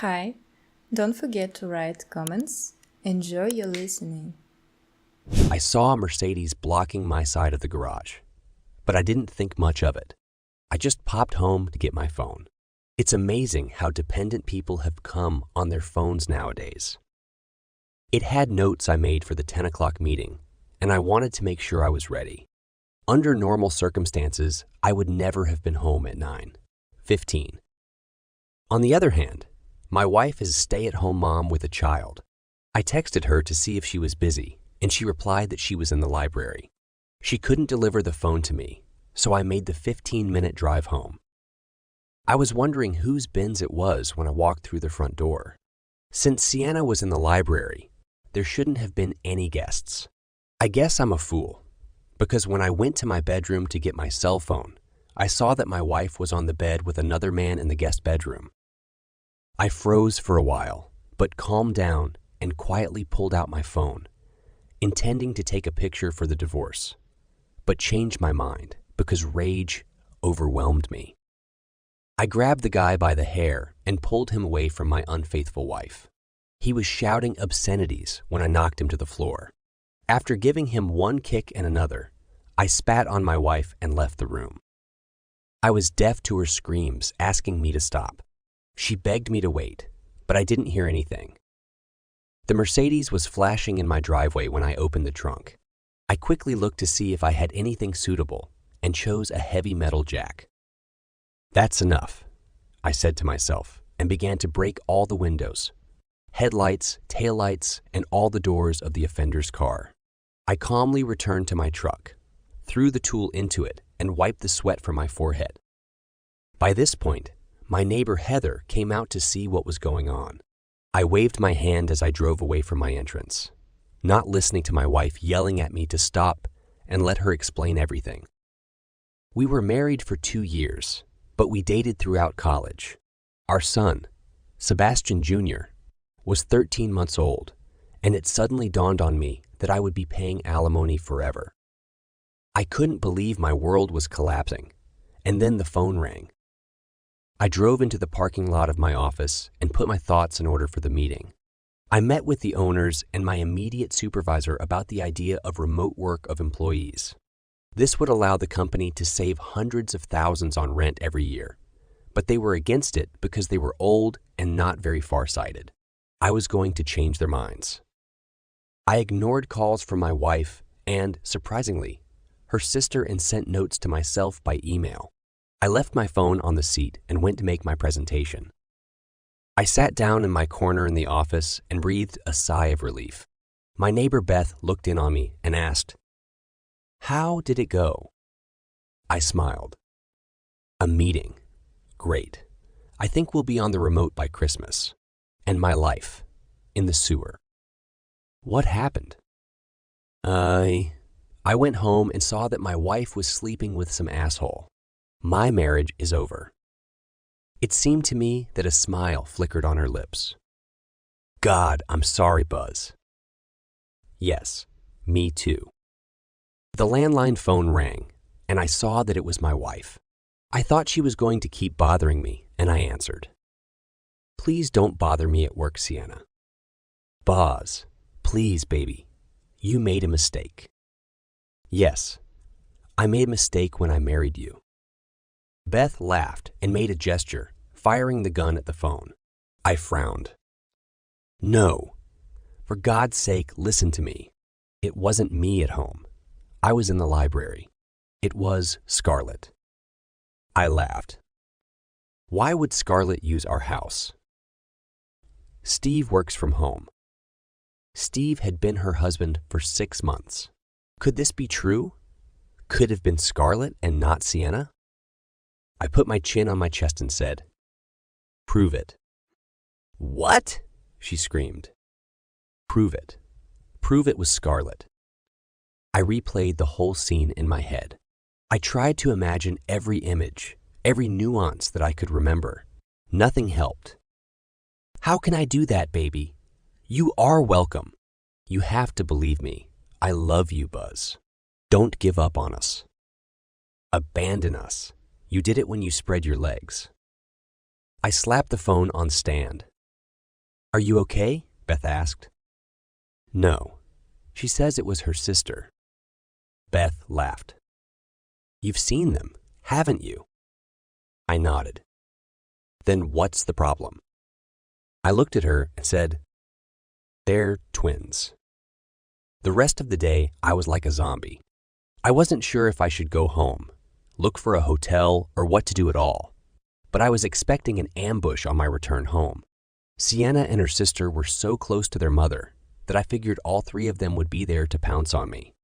Hi, don't forget to write comments. Enjoy your listening. I saw a Mercedes blocking my side of the garage, but I didn't think much of it. I just popped home to get my phone. It's amazing how dependent people have come on their phones nowadays. It had notes I made for the 10 o'clock meeting, and I wanted to make sure I was ready. Under normal circumstances, I would never have been home at 9:15. On the other hand, my wife is a stay-at-home mom with a child. I texted her to see if she was busy, and she replied that she was in the library. She couldn't deliver the phone to me, so I made the 15-minute drive home. I was wondering whose Benz it was when I walked through the front door. Since Sienna was in the library, there shouldn't have been any guests. I guess I'm a fool, because when I went to my bedroom to get my cell phone, I saw that my wife was on the bed with another man in the guest bedroom. I froze for a while, but calmed down and quietly pulled out my phone, intending to take a picture for the divorce, but changed my mind because rage overwhelmed me. I grabbed the guy by the hair and pulled him away from my unfaithful wife. He was shouting obscenities when I knocked him to the floor. After giving him one kick and another, I spat on my wife and left the room. I was deaf to her screams asking me to stop. She begged me to wait, but I didn't hear anything. The Mercedes was flashing in my driveway when I opened the trunk. I quickly looked to see if I had anything suitable and chose a heavy metal jack. That's enough, I said to myself, and began to break all the windows, headlights, taillights, and all the doors of the offender's car. I calmly returned to my truck, threw the tool into it, and wiped the sweat from my forehead. By this point, my neighbor Heather came out to see what was going on. I waved my hand as I drove away from my entrance, not listening to my wife yelling at me to stop and let her explain everything. We were married for 2 years, but we dated throughout college. Our son, Sebastian Jr., was 13 months old, and it suddenly dawned on me that I would be paying alimony forever. I couldn't believe my world was collapsing, and then the phone rang. I drove into the parking lot of my office and put my thoughts in order for the meeting. I met with the owners and my immediate supervisor about the idea of remote work of employees. This would allow the company to save hundreds of thousands on rent every year, but they were against it because they were old and not very far-sighted. I was going to change their minds. I ignored calls from my wife and, surprisingly, her sister and sent notes to myself by email. I left my phone on the seat and went to make my presentation. I sat down in my corner in the office and breathed a sigh of relief. My neighbor Beth looked in on me and asked, "How did it go?" I smiled. "A meeting. Great. I think we'll be on the remote by Christmas. And my life. In the sewer." "What happened?" I went home and saw that my wife was sleeping with some asshole. My marriage is over." It seemed to me that a smile flickered on her lips. "God, I'm sorry, Buzz." "Yes, me too." The landline phone rang, and I saw that it was my wife. I thought she was going to keep bothering me, and I answered. "Please don't bother me at work, Sienna." "Buzz, please, baby. You made a mistake." "Yes, I made a mistake when I married you." Beth laughed and made a gesture, firing the gun at the phone. I frowned. "No. For God's sake, listen to me. It wasn't me at home. I was in the library. It was Scarlett." I laughed. "Why would Scarlett use our house?" "Steve works from home." Steve had been her husband for 6 months. Could this be true? Could it have been Scarlett and not Sienna? I put my chin on my chest and said, "Prove it." "What?" she screamed. "Prove it. Prove it was Scarlett." I replayed the whole scene in my head. I tried to imagine every image, every nuance that I could remember. Nothing helped. "How can I do that, baby? You are welcome. You have to believe me. I love you, Buzz. Don't give up on us. Abandon us. You did it when you spread your legs." I slapped the phone on stand. Are you okay? Beth asked. No. She says it was her sister. Beth laughed. You've seen them, haven't you? I nodded. Then what's the problem? I looked at her and said, they're twins. The rest of the day, I was like a zombie. I wasn't sure if I should go home, look for a hotel, or what to do at all. But I was expecting an ambush on my return home. Sienna and her sister were so close to their mother that I figured all three of them would be there to pounce on me.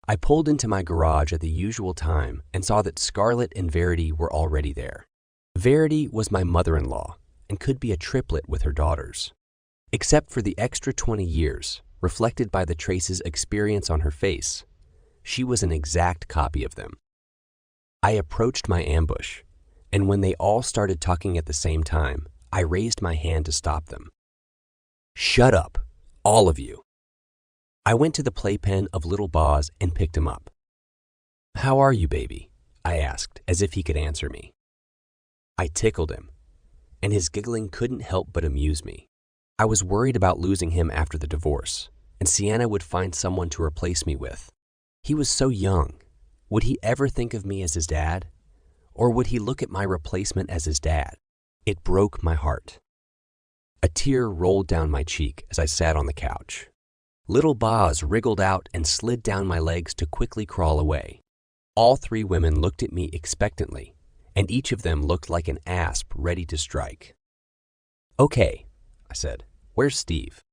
I pulled into my garage at the usual time and saw that Scarlett and Verity were already there. Verity was my mother-in-law and could be a triplet with her daughters. Except for the extra 20 years, reflected by the traces experience on her face, she was an exact copy of them. I approached my ambush, and when they all started talking at the same time, I raised my hand to stop them. Shut up, all of you. I went to the playpen of little Boz and picked him up. How are you, baby? I asked, as if he could answer me. I tickled him, and his giggling couldn't help but amuse me. I was worried about losing him after the divorce, and Sienna would find someone to replace me with. He was so young. Would he ever think of me as his dad? Or would he look at my replacement as his dad? It broke my heart. A tear rolled down my cheek as I sat on the couch. Little Boz wriggled out and slid down my legs to quickly crawl away. All three women looked at me expectantly, and each of them looked like an asp ready to strike. Okay, I said, where's Steve?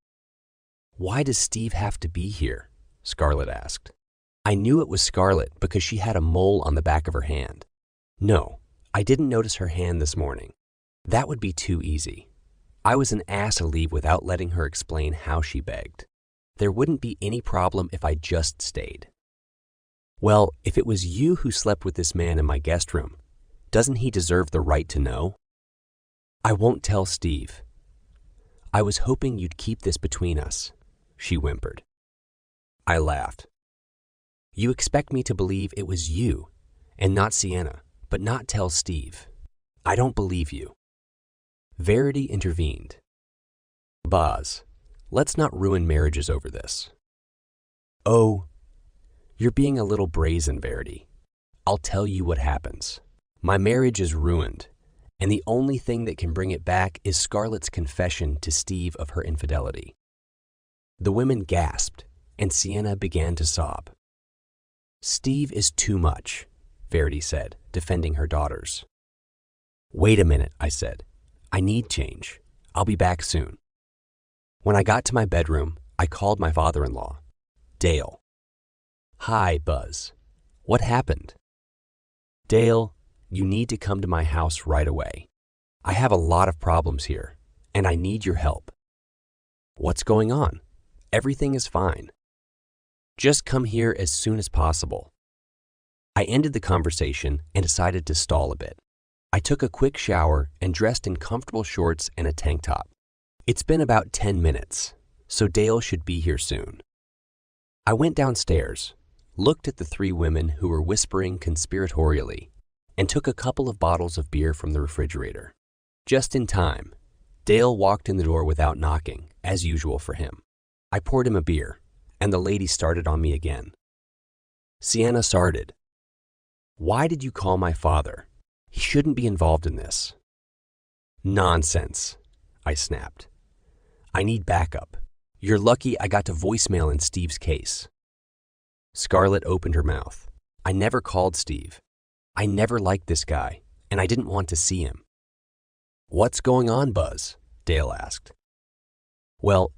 Why does Steve have to be here? Scarlett asked. I knew it was Scarlett because she had a mole on the back of her hand. No, I didn't notice her hand this morning. That would be too easy. I was an ass to leave without letting her explain how she begged. There wouldn't be any problem if I just stayed. Well, if it was you who slept with this man in my guest room, doesn't he deserve the right to know? I won't tell Steve. I was hoping you'd keep this between us, she whimpered. I laughed. You expect me to believe it was you and not Sienna, but not tell Steve. I don't believe you. Verity intervened. Boz, let's not ruin marriages over this. Oh, you're being a little brazen, Verity. I'll tell you what happens. My marriage is ruined, and the only thing that can bring it back is Scarlett's confession to Steve of her infidelity. The women gasped, and Sienna began to sob. Steve is too much, Verity said, defending her daughters. Wait a minute, I said. I need change. I'll be back soon. When I got to my bedroom, I called my father-in-law, Dale. Hi, Buzz. What happened? Dale, you need to come to my house right away. I have a lot of problems here, and I need your help. What's going on? Everything is fine. Just come here as soon as possible. I ended the conversation and decided to stall a bit. I took a quick shower and dressed in comfortable shorts and a tank top. It's been about 10 minutes, so Dale should be here soon. I went downstairs, looked at the three women who were whispering conspiratorially, and took a couple of bottles of beer from the refrigerator. Just in time, Dale walked in the door without knocking, as usual for him. I poured him a beer, and the lady started on me again. Sienna started. Why did you call my father? He shouldn't be involved in this. Nonsense, I snapped. I need backup. You're lucky I got to voicemail in Steve's case. Scarlett opened her mouth. I never called Steve. I never liked this guy, and I didn't want to see him. What's going on, Buzz? Dale asked. Well,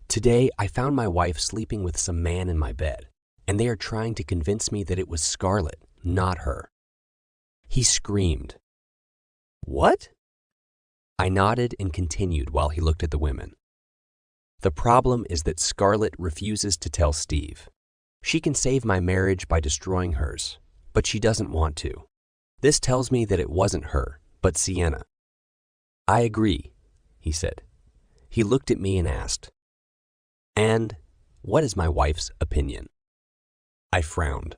today I found my wife sleeping with some man in my bed, and they are trying to convince me that it was Scarlett, not her. He screamed. What? I nodded and continued while he looked at the women. The problem is that Scarlett refuses to tell Steve. She can save my marriage by destroying hers, but she doesn't want to. This tells me that it wasn't her, but Sienna. I agree, he said. He looked at me and asked, and what is my wife's opinion? I frowned.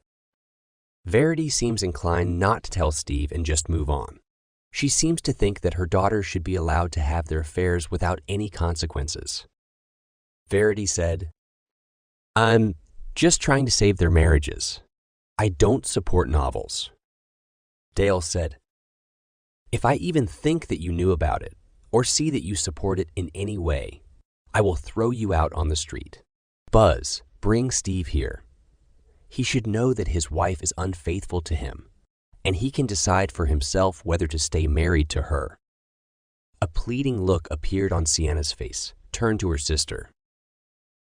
Verity seems inclined not to tell Steve and just move on. She seems to think that her daughters should be allowed to have their affairs without any consequences. Verity said, I'm just trying to save their marriages. I don't support novels. Dale said, if I even think that you knew about it or see that you support it in any way, I will throw you out on the street. Buzz, bring Steve here. He should know that his wife is unfaithful to him, and he can decide for himself whether to stay married to her. A pleading look appeared on Sienna's face, turned to her sister.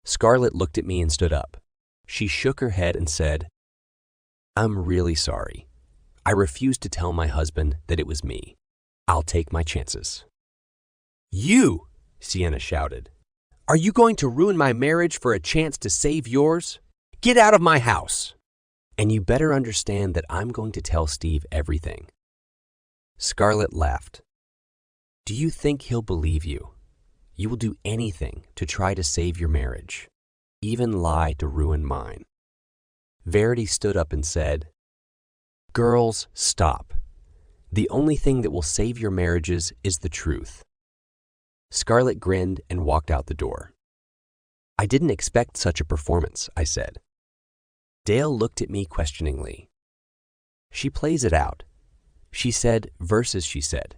Scarlett looked at me and stood up. She shook her head and said, I'm really sorry. I refused to tell my husband that it was me. I'll take my chances. You, Sienna shouted. Are you going to ruin my marriage for a chance to save yours? Get out of my house! And you better understand that I'm going to tell Steve everything. Scarlett laughed. Do you think he'll believe you? You will do anything to try to save your marriage, even lie to ruin mine. Verity stood up and said, Girls, stop. The only thing that will save your marriages is the truth. Scarlett grinned and walked out the door. I didn't expect such a performance, I said. Dale looked at me questioningly. She plays it out. She said versus she said.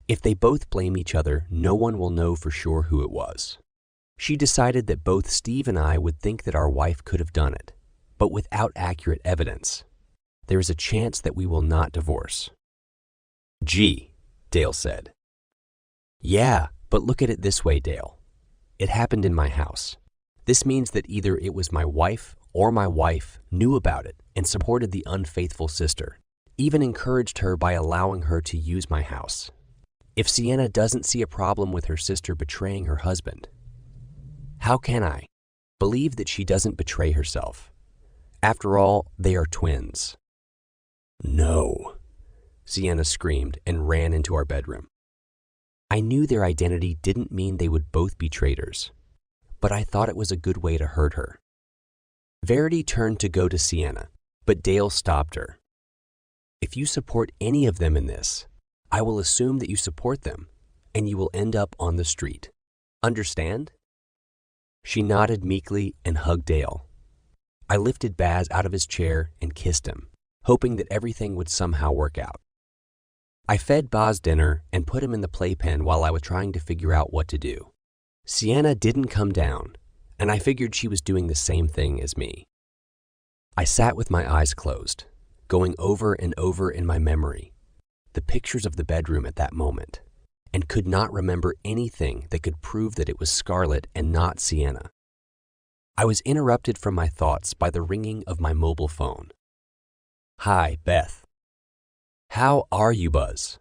If they both blame each other, no one will know for sure who it was. She decided that both Steve and I would think that our wife could have done it, but without accurate evidence. There is a chance that we will not divorce. Gee, Dale said. Yeah, but look at it this way, Dale. It happened in my house. This means that either it was my wife or my wife knew about it and supported the unfaithful sister, even encouraged her by allowing her to use my house. If Sienna doesn't see a problem with her sister betraying her husband, how can I believe that she doesn't betray herself? After all, they are twins. No, Sienna screamed and ran into our bedroom. I knew their identity didn't mean they would both be traitors, but I thought it was a good way to hurt her. Verity turned to go to Sienna, but Dale stopped her. If you support any of them in this, I will assume that you support them, and you will end up on the street. Understand? She nodded meekly and hugged Dale. I lifted Baz out of his chair and kissed him, hoping that everything would somehow work out. I fed Baz dinner and put him in the playpen while I was trying to figure out what to do. Sienna didn't come down, and I figured she was doing the same thing as me. I sat with my eyes closed, going over and over in my memory the pictures of the bedroom at that moment, and could not remember anything that could prove that it was Scarlett and not Sienna. I was interrupted from my thoughts by the ringing of my mobile phone. Hi, Beth. How are you, Buzz?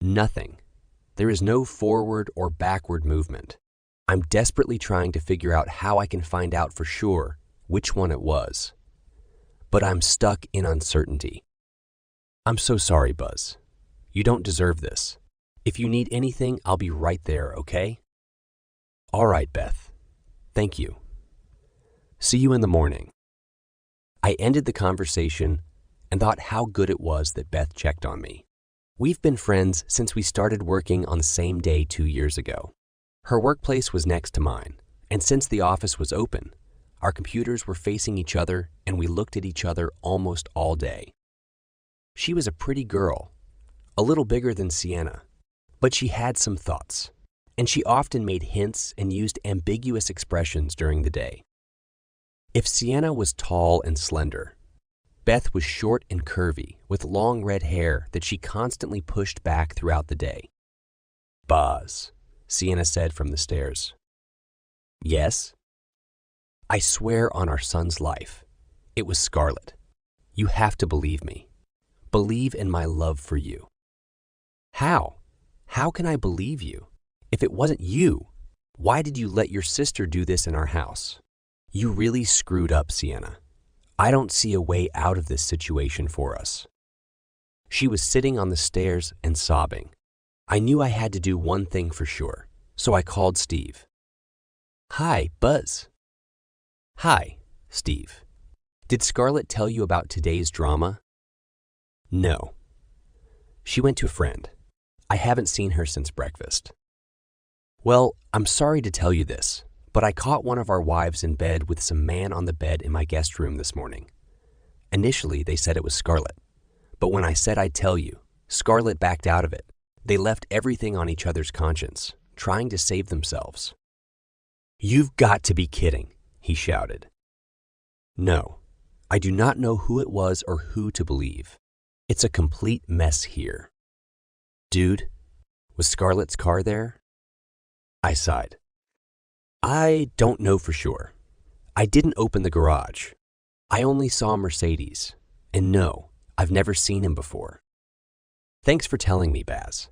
Nothing. There is no forward or backward movement. I'm desperately trying to figure out how I can find out for sure which one it was. But I'm stuck in uncertainty. I'm so sorry, Buzz. You don't deserve this. If you need anything, I'll be right there, okay? All right, Beth. Thank you. See you in the morning. I ended the conversation and thought how good it was that Beth checked on me. We've been friends since we started working on the same day 2 years ago. Her workplace was next to mine, and since the office was open, our computers were facing each other and we looked at each other almost all day. She was a pretty girl, a little bigger than Sienna, but she had some thoughts, and she often made hints and used ambiguous expressions during the day. If Sienna was tall and slender, Beth was short and curvy with long red hair that she constantly pushed back throughout the day. Buzz, Sienna said from the stairs. Yes? I swear on our son's life, it was Scarlett. You have to believe me. Believe in my love for you. How? How can I believe you? If it wasn't you, why did you let your sister do this in our house? You really screwed up, Sienna. I don't see a way out of this situation for us. She was sitting on the stairs and sobbing. I knew I had to do one thing for sure, so I called Steve. Hi, Buzz. Hi, Steve. Did Scarlett tell you about today's drama? No. She went to a friend. I haven't seen her since breakfast. Well, I'm sorry to tell you this, but I caught one of our wives in bed with some man on the bed in my guest room this morning. Initially, they said it was Scarlett, but when I said I'd tell you, Scarlett backed out of it. They left everything on each other's conscience, trying to save themselves. "You've got to be kidding," he shouted. No, I do not know who it was or who to believe. It's a complete mess here. Dude, was Scarlett's car there? I sighed. I don't know for sure. I didn't open the garage. I only saw Mercedes. And no, I've never seen him before. Thanks for telling me, Baz.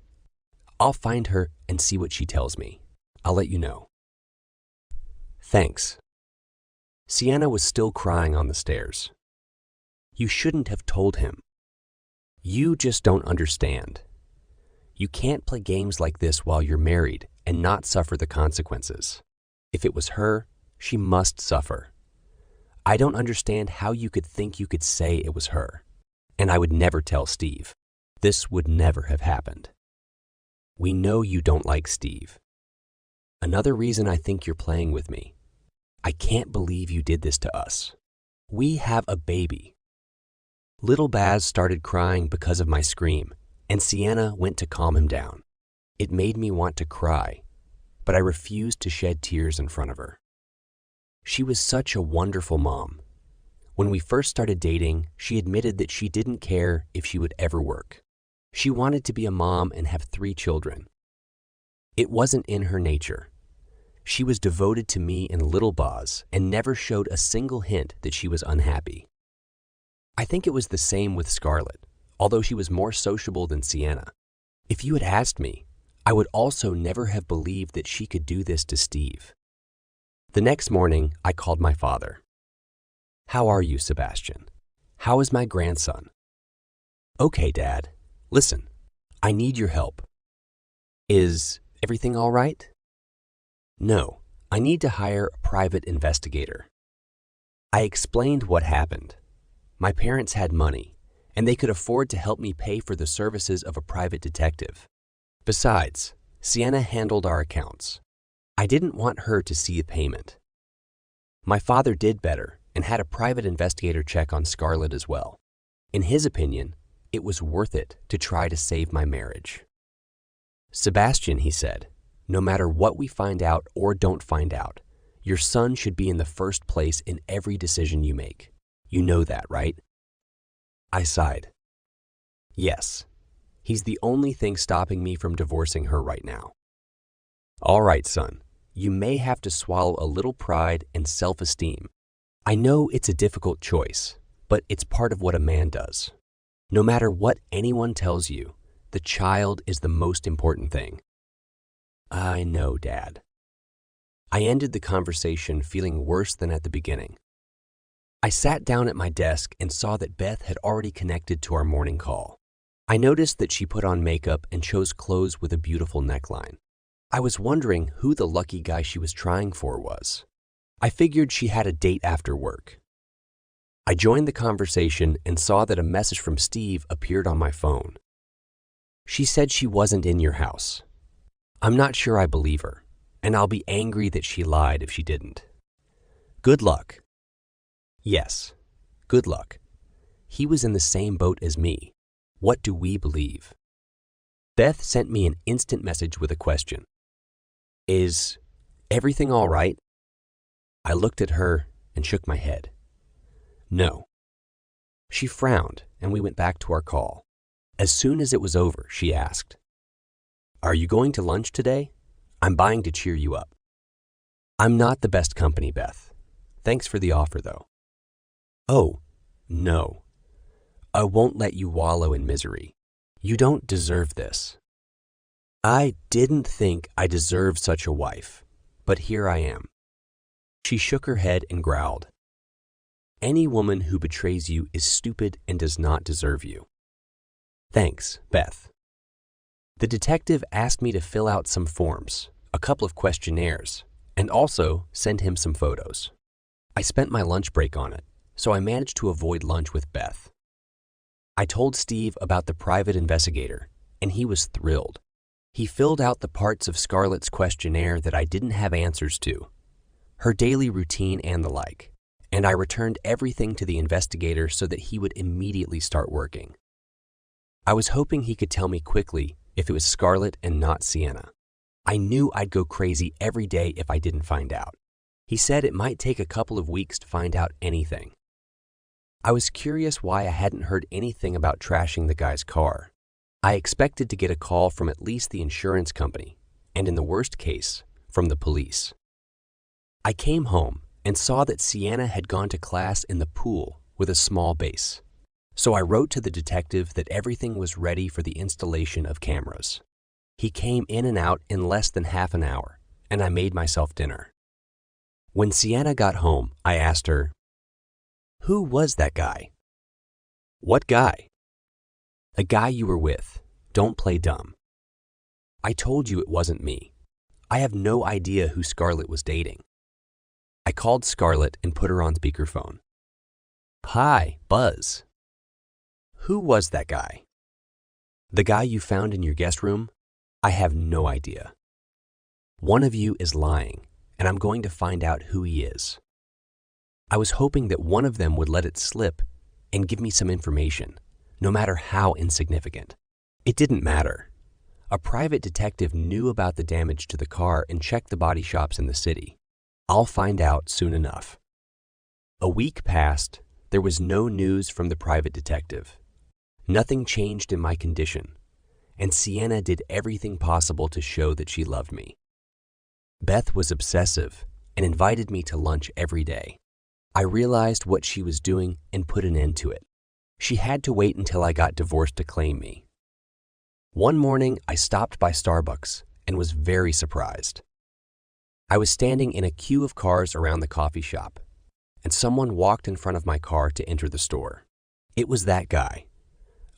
I'll find her and see what she tells me. I'll let you know. Thanks. Sienna was still crying on the stairs. You shouldn't have told him. You just don't understand. You can't play games like this while you're married and not suffer the consequences. If it was her, she must suffer. I don't understand how you could think you could say it was her. And I would never tell Steve. This would never have happened. We know you don't like Steve. Another reason I think you're playing with me. I can't believe you did this to us. We have a baby. Little Baz started crying because of my scream, and Sienna went to calm him down. It made me want to cry, but I refused to shed tears in front of her. She was such a wonderful mom. When we first started dating, she admitted that she didn't care if she would ever work. She wanted to be a mom and have 3 children. It wasn't in her nature. She was devoted to me and little Baz and never showed a single hint that she was unhappy. I think it was the same with Scarlett, although she was more sociable than Sienna. If you had asked me, I would also never have believed that she could do this to Steve. The next morning, I called my father. How are you, Sebastian? How is my grandson? Okay, Dad. Listen, I need your help. Is everything all right? No, I need to hire a private investigator. I explained what happened. My parents had money, and they could afford to help me pay for the services of a private detective. Besides, Sienna handled our accounts. I didn't want her to see the payment. My father did better and had a private investigator check on Scarlett as well. In his opinion, it was worth it to try to save my marriage. Sebastian, he said, no matter what we find out or don't find out, your son should be in the first place in every decision you make. You know that, right? I sighed. Yes, he's the only thing stopping me from divorcing her right now. All right, son, you may have to swallow a little pride and self-esteem. I know it's a difficult choice, but it's part of what a man does. No matter what anyone tells you, the child is the most important thing. I know, Dad. I ended the conversation feeling worse than at the beginning. I sat down at my desk and saw that Beth had already connected to our morning call. I noticed that she put on makeup and chose clothes with a beautiful neckline. I was wondering who the lucky guy she was trying for was. I figured she had a date after work. I joined the conversation and saw that a message from Steve appeared on my phone. She said she wasn't in your house. I'm not sure I believe her, and I'll be angry that she lied if she didn't. Good luck. Yes, good luck. He was in the same boat as me. What do we believe? Beth sent me an instant message with a question. Is everything all right? I looked at her and shook my head. No. She frowned, and we went back to our call. As soon as it was over, she asked, Are you going to lunch today? I'm buying to cheer you up. I'm not the best company, Beth. Thanks for the offer, though. Oh, no. I won't let you wallow in misery. You don't deserve this. I didn't think I deserved such a wife, but here I am. She shook her head and growled. Any woman who betrays you is stupid and does not deserve you. Thanks, Beth. The detective asked me to fill out some forms, a couple of questionnaires, and also send him some photos. I spent my lunch break on it, so I managed to avoid lunch with Beth. I told Steve about the private investigator, and he was thrilled. He filled out the parts of Scarlett's questionnaire that I didn't have answers to, her daily routine and the like, and I returned everything to the investigator so that he would immediately start working. I was hoping he could tell me quickly if it was Scarlett and not Sienna. I knew I'd go crazy every day if I didn't find out. He said it might take a couple of weeks to find out anything. I was curious why I hadn't heard anything about trashing the guy's car. I expected to get a call from at least the insurance company, and in the worst case, from the police. I came home and saw that Sienna had gone to class in the pool with a small base. So I wrote to the detective that everything was ready for the installation of cameras. He came in and out in less than half an hour, and I made myself dinner. When Sienna got home, I asked her, "Who was that guy?" "What guy?" "The guy you were with. Don't play dumb." "I told you it wasn't me. I have no idea who Scarlett was dating." I called Scarlett and put her on speakerphone. "Hi, Buzz. Who was that guy?" "The guy you found in your guest room? I have no idea. One of you is lying, and I'm going to find out who he is." I was hoping that one of them would let it slip and give me some information, no matter how insignificant. It didn't matter. A private detective knew about the damage to the car and checked the body shops in the city. I'll find out soon enough. A week passed. There was no news from the private detective. Nothing changed in my condition, and Sienna did everything possible to show that she loved me. Beth was obsessive and invited me to lunch every day. I realized what she was doing and put an end to it. She had to wait until I got divorced to claim me. One morning, I stopped by Starbucks and was very surprised. I was standing in a queue of cars around the coffee shop, and someone walked in front of my car to enter the store. It was that guy.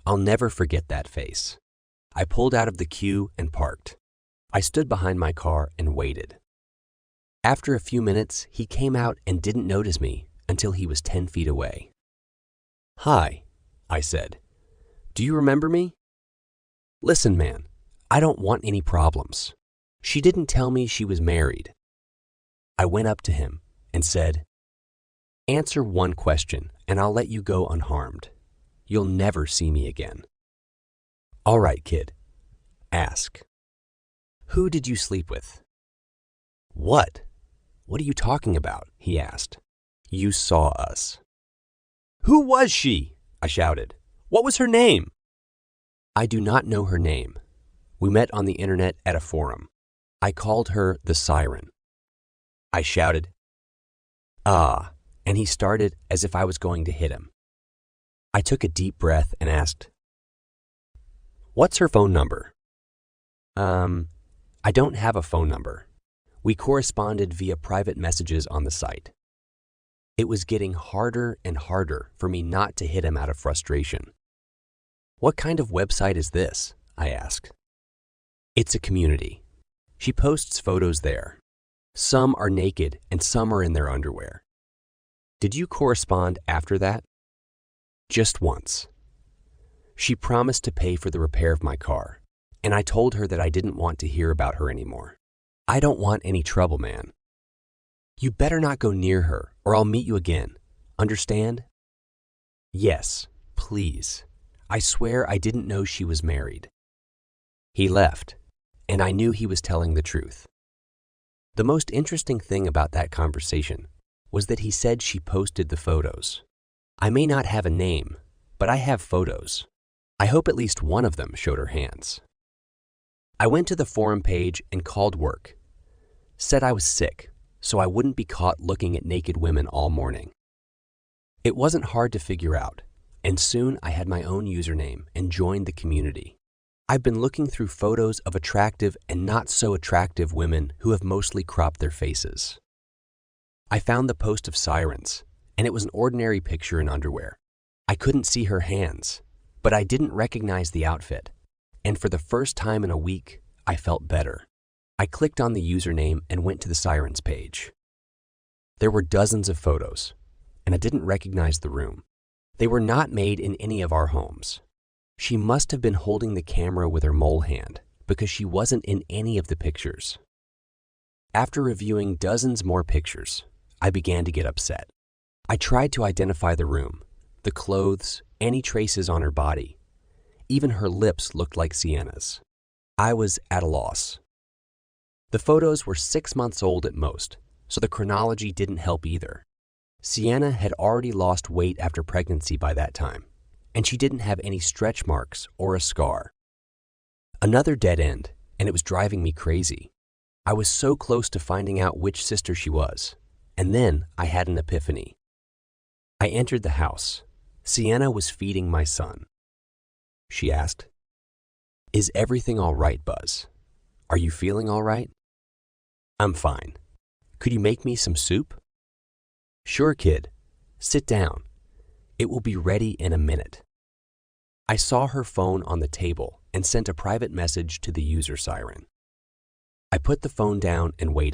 I'll never forget that face. I pulled out of the queue and parked. I stood behind my car and waited. After a few minutes, he came out and didn't notice me until he was 10 feet away. "Hi," I said. "Do you remember me?" "Listen, man, I don't want any problems. She didn't tell me she was married." I went up to him and said, "Answer one question and I'll let you go unharmed. You'll never see me again." "All right, kid. Ask." "Who did you sleep with?" "What? What are you talking about?" he asked. "You saw us." "Who was she?" I shouted. "What was her name?" "I do not know her name. We met on the internet at a forum. I called her the Siren." I shouted, "Ah," and he started as if I was going to hit him. I took a deep breath and asked, "What's her phone number?" I don't have a phone number. We corresponded via private messages on the site." It was getting harder and harder for me not to hit him out of frustration. "What kind of website is this?" I asked. "It's a community. She posts photos there. Some are naked and some are in their underwear." "Did you correspond after that?" "Just once. She promised to pay for the repair of my car, and I told her that I didn't want to hear about her anymore. I don't want any trouble, man. You better not go near her or I'll meet you again. Understand?" "Yes, please. I swear I didn't know she was married." He left, and I knew he was telling the truth. The most interesting thing about that conversation was that he said she posted the photos. I may not have a name, but I have photos. I hope at least one of them showed her hands. I went to the forum page and called work. Said I was sick, so I wouldn't be caught looking at naked women all morning. It wasn't hard to figure out, and soon I had my own username and joined the community. I've been looking through photos of attractive and not so attractive women who have mostly cropped their faces. I found the post of Sirens, and it was an ordinary picture in underwear. I couldn't see her hands, but I didn't recognize the outfit, and for the first time in a week, I felt better. I clicked on the username and went to the Sirens page. There were dozens of photos, and I didn't recognize the room. They were not made in any of our homes. She must have been holding the camera with her mole hand because she wasn't in any of the pictures. After reviewing dozens more pictures, I began to get upset. I tried to identify the room, the clothes, any traces on her body. Even her lips looked like Sienna's. I was at a loss. The photos were 6 months old at most, so the chronology didn't help either. Sienna had already lost weight after pregnancy by that time, and she didn't have any stretch marks or a scar. Another dead end, and it was driving me crazy. I was so close to finding out which sister she was, and then I had an epiphany. I entered the house. Sienna was feeding my son. She asked, "Is everything all right, Buzz? Are you feeling all right?" "I'm fine. Could you make me some soup?" "Sure, kid. Sit down. It will be ready in a minute." I saw her phone on the table and sent a private message to the user siren. I put the phone down and waited.